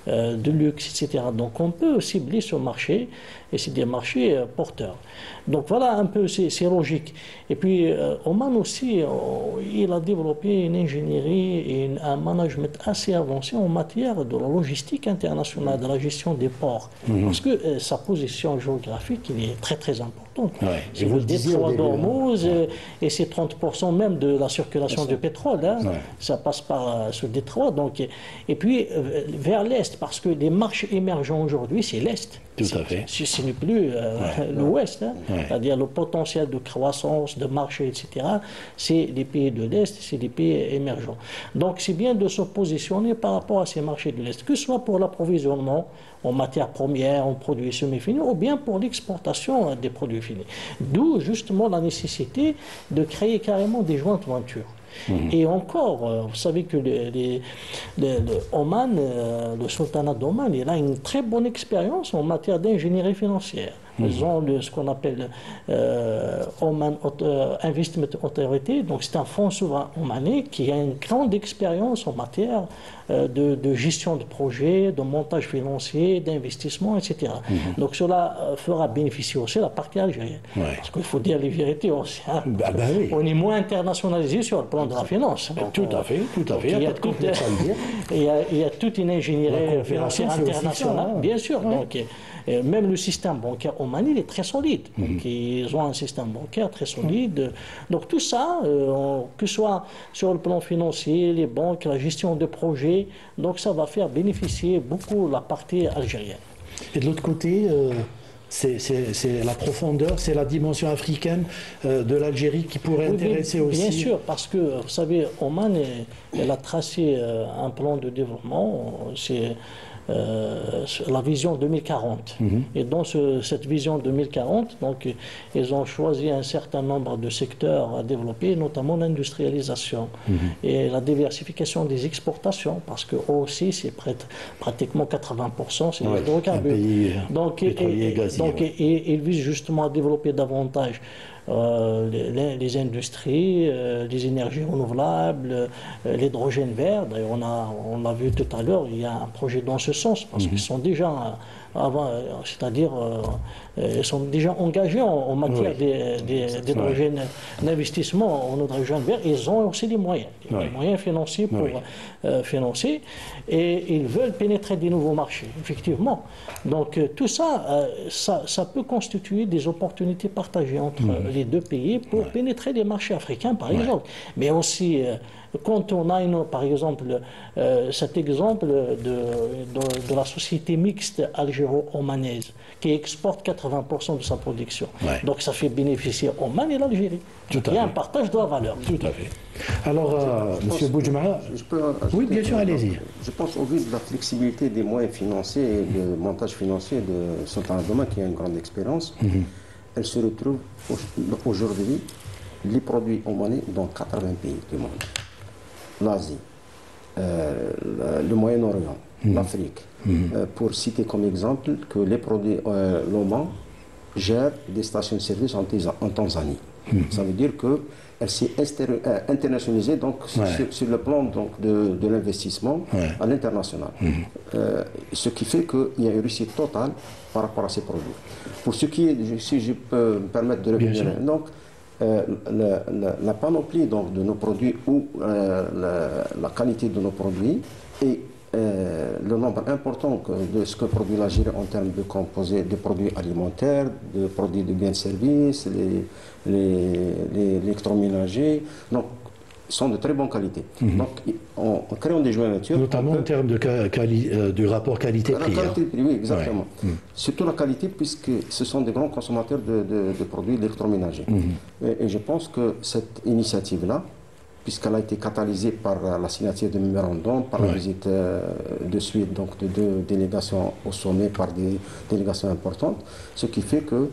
de luxe, etc. Donc on peut cibler ce marché, et c'est des marchés porteurs. Donc voilà un peu, c'est logique. Et puis Oman aussi, il a développé une ingénierie et un management assez avancé en matière de la logistique internationale, de la gestion des ports. Parce que sa position géographique, il est très très importante. C'est le détroit d'Ormuz, et c'est 30% même de la circulation du pétrole. Ça passe par ce détroit. Donc, et puis vers l'Est, parce que les marchés émergents aujourd'hui, c'est l'Est. Tout à fait. Ce n'est plus l'Ouest. C'est-à-dire le potentiel de croissance, de marché, etc. C'est les pays de l'Est, c'est les pays émergents. Donc c'est bien de se positionner par rapport à ces marchés de l'Est, que ce soit pour l'approvisionnement en matières premières, en produits semi-finis, ou bien pour l'exportation des produits finis. D'où justement la nécessité de créer carrément des joint ventures. Et encore, vous savez que Oman, le sultanat d'Oman, il a une très bonne expérience en matière d'ingénierie financière. Ils ont ce qu'on appelle Oman Investment Authority, donc c'est un fonds souverain omanais qui a une grande expérience en matière de gestion de projets, de montage financier, d'investissement, etc. Donc cela fera bénéficier aussi la partie algérienne. Parce qu'il faut dire les vérités aussi. On est moins internationalisé sur le plan de la finance. Donc, tout à fait. Il y a toute une ingénierie financière internationale, bien sûr. Donc, même le système bancaire omanais est très solide. Donc, ils ont un système bancaire très solide. Donc tout ça, que ce soit sur le plan financier, les banques, la gestion de projets, donc ça va faire bénéficier beaucoup la partie algérienne. Et de l'autre côté, c'est la profondeur, c'est la dimension africaine de l'Algérie qui pourrait intéresser aussi. Bien sûr, parce que vous savez, Oman, elle a tracé un plan de développement. C'est la vision 2040. Et dans cette vision 2040, donc, ils ont choisi un certain nombre de secteurs à développer, notamment l'industrialisation et la diversification des exportations, parce que aussi, c'est pratiquement 80%, c'est les hydrocarbures. Donc, ils visent justement à développer davantage les industries, les énergies renouvelables, l'hydrogène vert. D'ailleurs, on a vu tout à l'heure, il y a un projet dans ce sens, parce qu'ils sont déjà c'est-à-dire ils sont déjà engagés en matière d'hydrogène, d'investissement en hydrogène vert. Ils ont aussi des moyens financiers pour financer, et ils veulent pénétrer des nouveaux marchés, effectivement. Donc tout ça, ça peut constituer des opportunités partagées entre les deux pays pour pénétrer les marchés africains, par exemple. Mais aussi, quand on a, par exemple, cet exemple de la société mixte algéro-omanaise qui exporte 80% de sa production. Donc ça fait bénéficier Oman et l'Algérie. Il y a un partage de la valeur. Tout à fait. Alors, M. Boudjema, oui, bien sûr, allez-y. Je pense au vu de la flexibilité des moyens financiers et de montage financier de Sultanat d'Oman, qui a une grande expérience, elle se retrouve aujourd'hui, les produits omanais dans 80 pays du monde. L'Asie, le Moyen-Orient, l'Afrique. Pour citer comme exemple que les produits l'Oman gère des stations de service en Tanzanie. Ça veut dire qu'elle s'est internationalisée donc, sur le plan donc, de l'investissement à l'international. Ce qui fait qu'il y a une réussite totale par rapport à ces produits. Pour ce qui est, si je peux me permettre de revenir, donc, la panoplie donc, de nos produits ou la qualité de nos produits et le nombre important de ce que produit l'Algérie en termes de composés, de produits alimentaires, de produits de biens de service, l'électroménager, donc sont de très bonne qualité. Donc en créant des jointures... Notamment en termes du rapport qualité-prix. Oui, exactement. Surtout la qualité, puisque ce sont des grands consommateurs de produits d'électroménager. Et je pense que cette initiative-là, puisqu'elle a été catalysée par la signature de mémorandum, par la visite de suite donc, de deux délégations au sommet, par des délégations importantes, ce qui fait que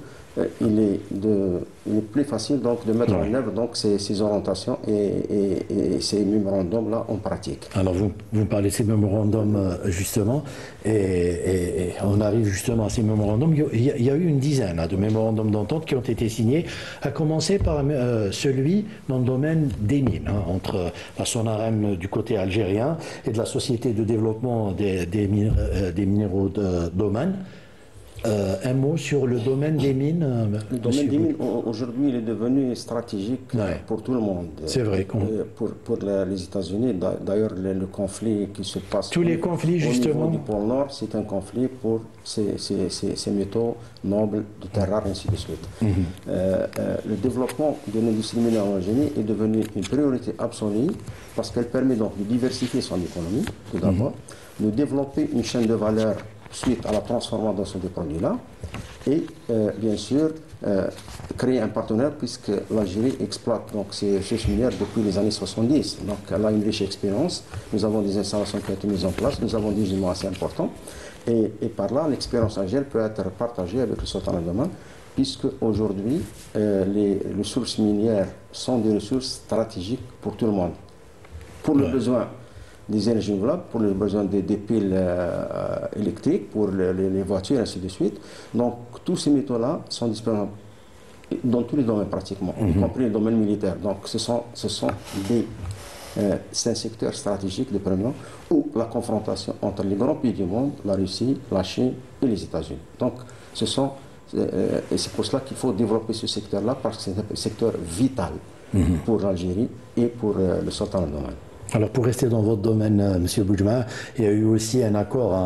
il est plus facile donc, de mettre en œuvre donc, ces orientations et ces mémorandums-là en pratique. Alors vous parlez de ces mémorandums justement, et on arrive justement à ces mémorandums. Il y a eu une dizaine de mémorandums d'entente qui ont été signés, à commencer par celui dans le domaine des mines, entre la Sonarem du côté algérien et de la Société de développement des minéraux d'Oman. Un mot sur le domaine des mines. Le domaine des mines, aujourd'hui, il est devenu stratégique pour tout le monde. C'est vrai. Pour les États-Unis, d'ailleurs, le conflit qui se passe tous les conflits, justement, au niveau du pôle Nord, c'est un conflit pour ces métaux nobles de terre rare, ainsi de suite. Le développement de l'industrie minière en Algérie est devenu une priorité absolue parce qu'elle permet donc de diversifier son économie, tout d'abord, de développer une chaîne de valeur suite à la transformation des produits-là, et bien sûr créer un partenaire puisque l'Algérie exploite donc ces ressources minières depuis les années 70. Donc elle a une riche expérience, nous avons des installations qui ont été mises en place, nous avons des gisements assez importants, et par là l'expérience algérienne peut être partagée avec le sultanat d'Oman, puisque aujourd'hui les ressources minières sont des ressources stratégiques pour tout le monde. Pour le besoin des énergies renouvelables, pour les besoins des piles électriques, pour les voitures, ainsi de suite. Donc, tous ces métaux-là sont disponibles dans tous les domaines pratiquement, y compris les domaines militaires. Donc, c'est un secteur stratégique de premier où la confrontation entre les grands pays du monde, la Russie, la Chine et les États-Unis. Donc, et c'est pour cela qu'il faut développer ce secteur-là, parce que c'est un secteur vital pour l'Algérie et pour le sultanat d'Oman. Alors pour rester dans votre domaine, Monsieur Boujma, il y a eu aussi un accord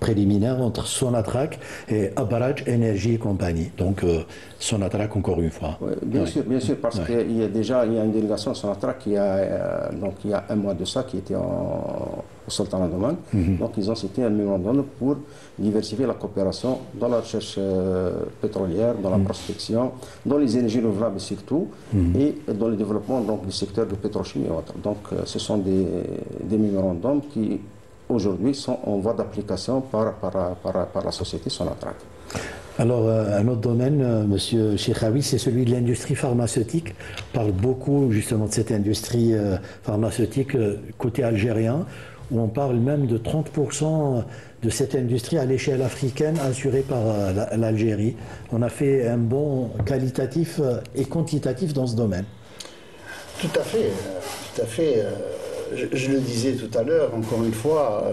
préliminaire entre Sonatrach et Abaraj Energy et compagnie. Donc Sonatrach encore une fois. Oui, bien sûr, parce qu'il y a déjà une délégation de Sonatrach il y a un mois de ça qui était au sultanat d'Oman. Donc ils ont cité un mémorandum pour diversifier la coopération dans la recherche pétrolière, dans la prospection, dans les énergies renouvelables surtout, et dans le développement donc, du secteur de pétrochimie et autres. Donc ce sont des mémorandums qui aujourd'hui sont en voie d'application par la société Sonatrach. Alors, un autre domaine, Monsieur Chekhaoui, c'est celui de l'industrie pharmaceutique. On parle beaucoup justement de cette industrie pharmaceutique côté algérien, où on parle même de 30% de cette industrie à l'échelle africaine assurée par l'Algérie. On a fait un bond qualitatif et quantitatif dans ce domaine. Tout à fait. Je le disais tout à l'heure, encore une fois,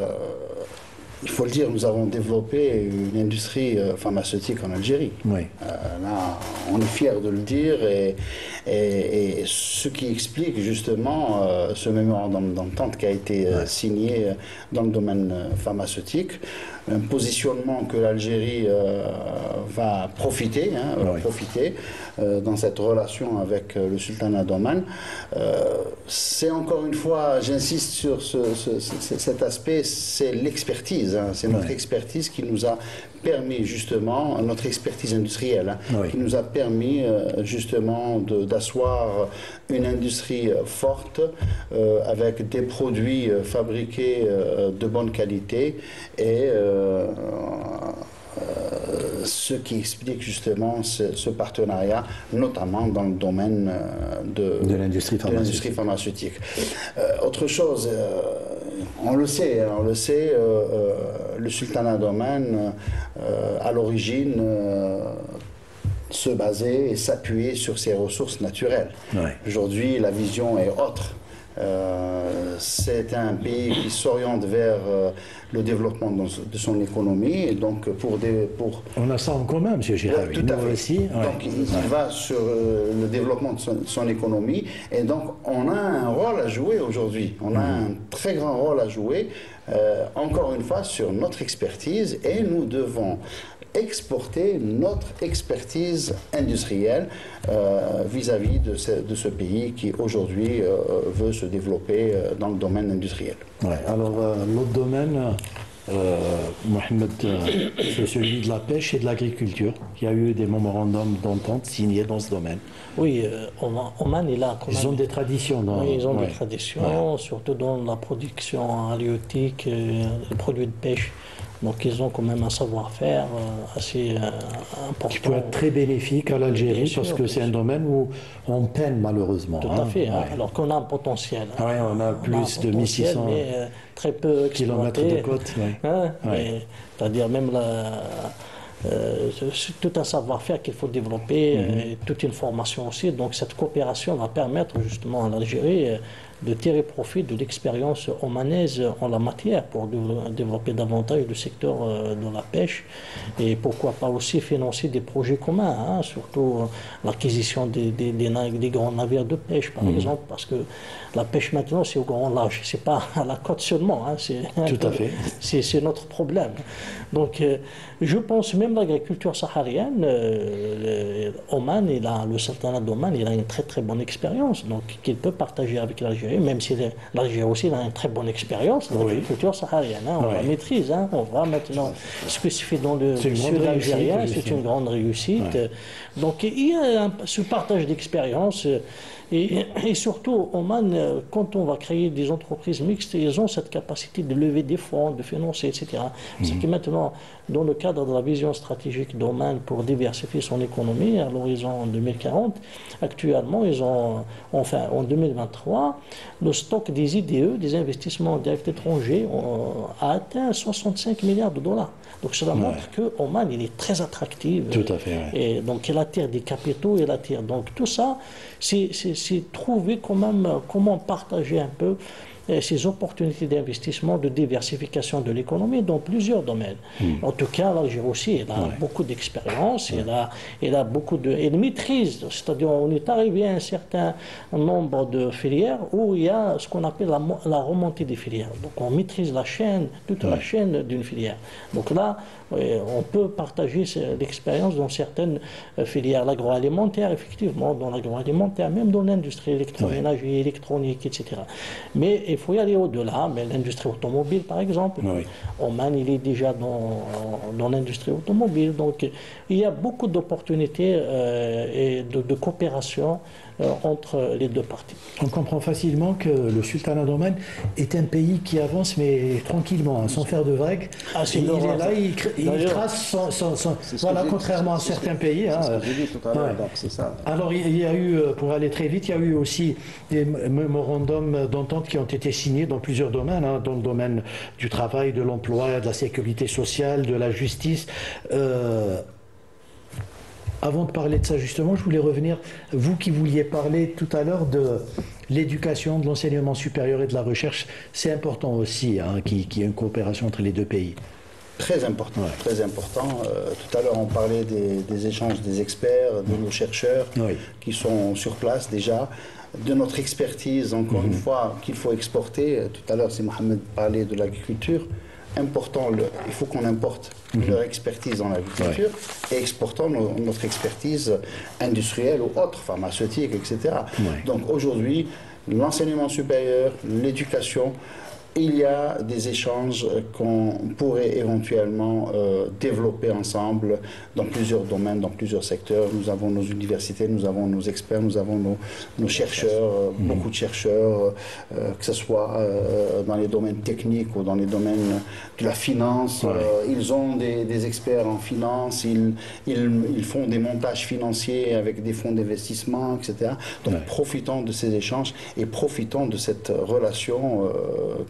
il faut le dire, nous avons développé une industrie pharmaceutique en Algérie. Oui. Là, on est fiers de le dire, et ce qui explique justement ce mémorandum d'entente qui a été signé dans le domaine pharmaceutique, un positionnement que l'Algérie va profiter, dans cette relation avec le sultanat d'Oman. C'est encore une fois, j'insiste sur cet aspect, c'est l'expertise. C'est notre expertise qui nous a permis justement, notre expertise industrielle, qui nous a permis justement d'asseoir une industrie forte avec des produits fabriqués de bonne qualité et ce qui explique justement ce partenariat, notamment dans le domaine de l'industrie pharmaceutique. Autre chose, on le sait, le sultanat d'Oman, à l'origine, se basait et s'appuyait sur ses ressources naturelles. Aujourd'hui, la vision est autre. C'est un pays qui s'oriente vers le développement de son économie, et donc On a ça en commun, M. Chekhaoui. Tout à fait. Aussi, donc il va sur le développement de son économie, et donc on a un rôle à jouer aujourd'hui. On a un très grand rôle à jouer, encore une fois, sur notre expertise, et nous devons exporter notre expertise industrielle vis-à-vis de ce pays qui aujourd'hui veut se développer dans le domaine industriel. Alors l'autre domaine, Mohamed, c'est celui de la pêche et de l'agriculture. Il y a eu des mémorandums d'entente signés dans ce domaine. Oui, Oman est là. Ils ont des traditions. Ils ont des traditions, surtout dans la production halieutique, les produits de pêche. Donc ils ont quand même un savoir-faire assez important. Qui peut être très bénéfique à l'Algérie parce que c'est un domaine où on peine malheureusement. Tout à fait, alors qu'on a un potentiel. Oui, on a plus de 1600 très peu kilomètres de côte. C'est-à-dire même tout un savoir-faire qu'il faut développer, et toute une formation aussi. Donc cette coopération va permettre justement à l'Algérie de tirer profit de l'expérience omanaise en la matière pour développer davantage le secteur de la pêche et pourquoi pas aussi financer des projets communs, surtout l'acquisition des grands navires de pêche par exemple, parce que la pêche maintenant c'est au grand large, c'est pas à la côte seulement, tout à fait. C'est notre problème. Donc je pense même l'agriculture saharienne, Oman, le sultanat d'Oman, il a une très très bonne expérience, donc qu'il peut partager avec l'Algérie, même si l'Algérie aussi a une très bonne expérience dans l'agriculture saharienne. On la maîtrise, on voit maintenant ce que se fait dans le sud algérien, c'est une grande réussite. Donc il y a ce partage d'expérience. Et surtout, Oman, quand on va créer des entreprises mixtes, ils ont cette capacité de lever des fonds, de financer, etc. Ce qui maintenant, dans le cadre de la vision stratégique d'Oman pour diversifier son économie à l'horizon 2040, actuellement, ils ont, enfin en 2023, le stock des IDE, des investissements directs étrangers, a atteint 65 milliards de dollars. Donc cela montre que Oman, il est très attractif. Tout à fait. Et donc il attire des capitaux, il attire. Donc tout ça, c'est trouver quand même comment partager un peu ces opportunités d'investissement, de diversification de l'économie dans plusieurs domaines. En tout cas, l'Algérie aussi, elle a beaucoup d'expérience, elle a beaucoup elle maîtrise, c'est-à-dire on est arrivé à un certain nombre de filières où il y a ce qu'on appelle la remontée des filières. Donc on maîtrise la chaîne, toute la chaîne d'une filière. Donc là, on peut partager l'expérience dans certaines filières. L'agroalimentaire, effectivement, dans l'agroalimentaire, même dans l'industrie électroménager, électronique, etc. Mais il faut y aller au-delà. Mais l'industrie automobile, par exemple, Oman, il est déjà dans l'industrie automobile. Donc, il y a beaucoup d'opportunités et de coopération entre les deux parties. On comprend facilement que le sultanat d'Oman est un pays qui avance, mais tranquillement, sans faire de vagues. Il est là, il trace voilà, contrairement à certains pays. C'est ce que j'ai dit tout à l'heure, donc c'est ça. Alors, il y a eu, pour aller très vite, il y a eu aussi des mémorandums d'entente qui ont été signés dans plusieurs domaines, dans le domaine du travail, de l'emploi, de la sécurité sociale, de la justice. Avant de parler de ça, justement, je voulais revenir, vous qui vouliez parler tout à l'heure de l'éducation, de l'enseignement supérieur et de la recherche, c'est important aussi qu'il y ait une coopération entre les deux pays. Très important, très important. Tout à l'heure, on parlait des échanges des experts, de nos chercheurs qui sont sur place déjà, de notre expertise, encore une fois, qu'il faut exporter. Tout à l'heure, c'est Mohamed parlait de l'agriculture. Il faut qu'on importe leur expertise dans l'agriculture et exportons notre expertise industrielle ou autre, pharmaceutique, etc. Donc aujourd'hui, l'enseignement supérieur, l'éducation, il y a des échanges qu'on pourrait éventuellement développer ensemble dans plusieurs domaines, dans plusieurs secteurs. Nous avons nos universités, nous avons nos experts, nous avons nos chercheurs, beaucoup de chercheurs, que ce soit dans les domaines techniques ou dans les domaines de la finance. Ils ont des experts en finance, ils font des montages financiers avec des fonds d'investissement, etc. Donc profitons de ces échanges et profitons de cette relation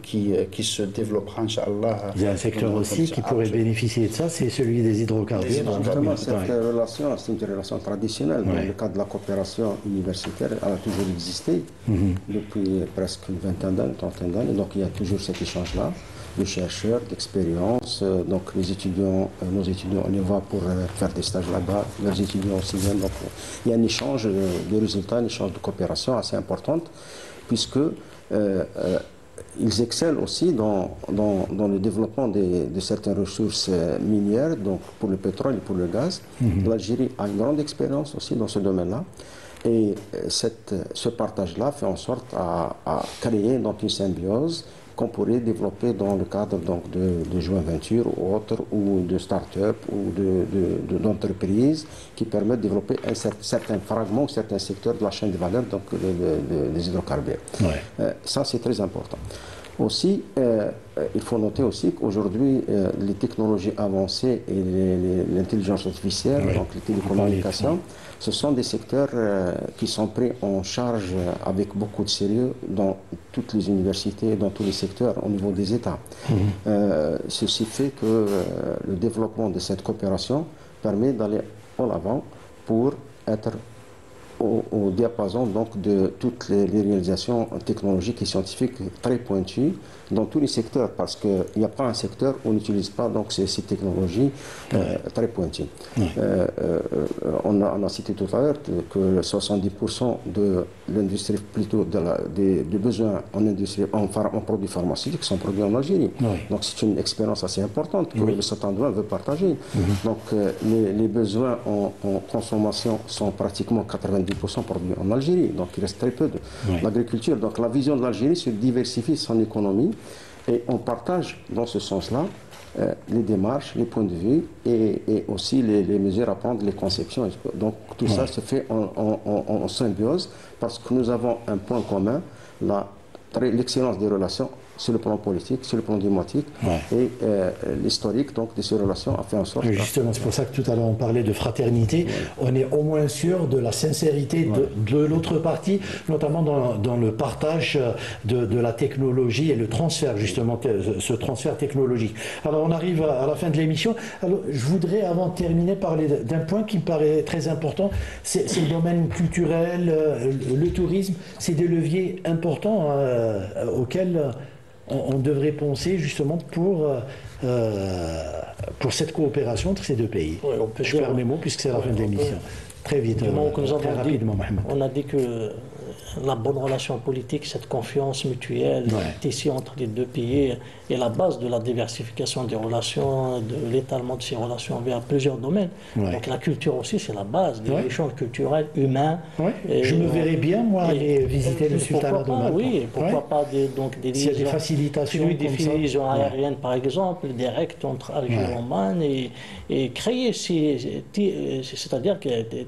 qui se développera, Inch'Allah. Il y a un secteur aussi qui pourrait bénéficier de ça, c'est celui des hydrocarbures. Justement, cette relation, c'est une relation traditionnelle. Dans le cadre de la coopération universitaire, elle a toujours existé depuis presque une vingtaine d'années, trentaine d'années. Donc il y a toujours cet échange-là de chercheurs, d'expérience. Donc les étudiants, nos étudiants, on les voit pour faire des stages là-bas. Leurs étudiants aussi viennent. Donc il y a un échange de résultats, un échange de coopération assez importante, puisque ils excellent aussi dans le développement de certaines ressources minières, donc pour le pétrole et pour le gaz. L'Algérie a une grande expérience aussi dans ce domaine-là. Et ce partage-là fait en sorte à créer donc une symbiose qu'on pourrait développer dans le cadre donc, de joint venture ou autres, ou de start-up ou d'entreprises qui permettent de développer certains fragments, certains secteurs de la chaîne de valeur, donc des hydrocarbures. Ça, c'est très important. Aussi, il faut noter aussi qu'aujourd'hui, les technologies avancées et l'intelligence artificielle, donc les télécommunications, ce sont des secteurs qui sont pris en charge avec beaucoup de sérieux dans toutes les universités, dans tous les secteurs au niveau des États. Ceci fait que le développement de cette coopération permet d'aller en avant pour être au diapason donc, de toutes les réalisations technologiques et scientifiques très pointues dans tous les secteurs, parce qu'il n'y a pas un secteur où on n'utilise pas donc, ces technologies très pointues. On a cité tout à l'heure que 70% de l'industrie, plutôt des besoins en industrie, en produits pharmaceutiques sont produits en Algérie. Donc c'est une expérience assez importante que le Sultan d'Oman veut partager. Donc les besoins en consommation sont pratiquement 90% produits en Algérie, donc il reste très peu de l'agriculture. Donc la vision de l'Algérie, c'est de diversifier son économie et on partage dans ce sens-là les démarches, les points de vue et aussi les mesures à prendre, les conceptions. Donc tout ça se fait en symbiose parce que nous avons un point commun, l'excellence des relations sur le plan politique, sur le plan diplomatique et l'historique donc, de ces relations a fait en sorte... Justement, c'est pour ça que tout à l'heure on parlait de fraternité. On est au moins sûr de la sincérité de l'autre partie, notamment dans le partage de la technologie et le transfert, justement, ce transfert technologique. Alors on arrive à la fin de l'émission. Alors je voudrais, avant de terminer, parler d'un point qui me paraît très important. C'est le domaine culturel, le tourisme. C'est des leviers importants auxquels... on devrait penser justement pour cette coopération entre ces deux pays. Je perds mes mots puisque c'est la fin de l'émission. Très vite, très rapidement, Mohamed. On a dit que la bonne relation politique, cette confiance mutuelle ici entre les deux pays est la base de la diversification des relations, de l'étalement de ces relations vers plusieurs domaines. Donc la culture aussi, c'est la base des échanges culturels, humains. Je me verrais bien, moi, aller visiter le Sultanat d'Oman. Oui, pourquoi pas des liaisons, des facilitations des liaisons aériennes, par exemple, directes entre Algérie et Oman, et créer, c'est-à-dire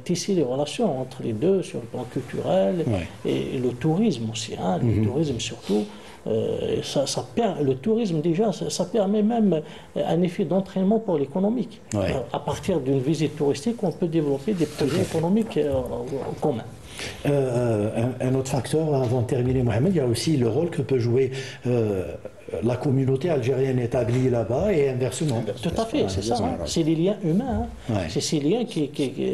tisser les relations entre les deux sur le plan culturel et le tourisme aussi, le tourisme surtout. Le tourisme déjà, ça permet même un effet d'entraînement pour l'économique. À partir d'une visite touristique, on peut développer des projets économiques communs. Un autre facteur, avant de terminer, Mohamed, il y a aussi le rôle que peut jouer la communauté algérienne établie là-bas et inversement. Tout à fait, c'est ça. C'est les liens humains. C'est ces liens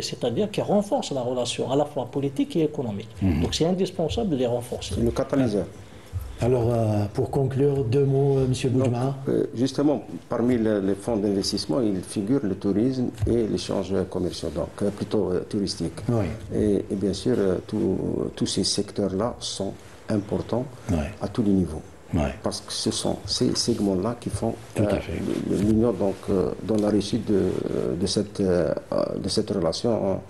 c'est-à-dire qui renforcent la relation à la fois politique et économique. Donc c'est indispensable de les renforcer. C'est le catalyseur. Alors, pour conclure, deux mots, M. Boudjma. Justement, parmi les fonds d'investissement, il figure le tourisme et l'échange commercial, donc plutôt touristique. Et bien sûr, tous ces secteurs-là sont importants à tous les niveaux. Parce que ce sont ces segments-là qui font l'union dans la réussite de cette relation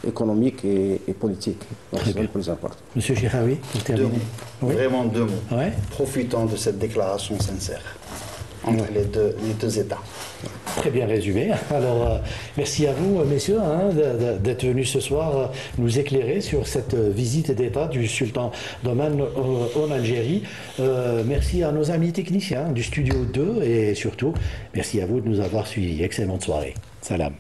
économique et politique. C'est le plus important. Monsieur Chiraoui, pour terminer. Vraiment deux mots. Profitons de cette déclaration sincère entre les deux États. Très bien résumé. Alors, merci à vous, messieurs, d'être venus ce soir nous éclairer sur cette visite d'État du Sultan d'Oman en Algérie. Merci à nos amis techniciens du Studio 2 et surtout, merci à vous de nous avoir suivis. Excellente soirée. Salam.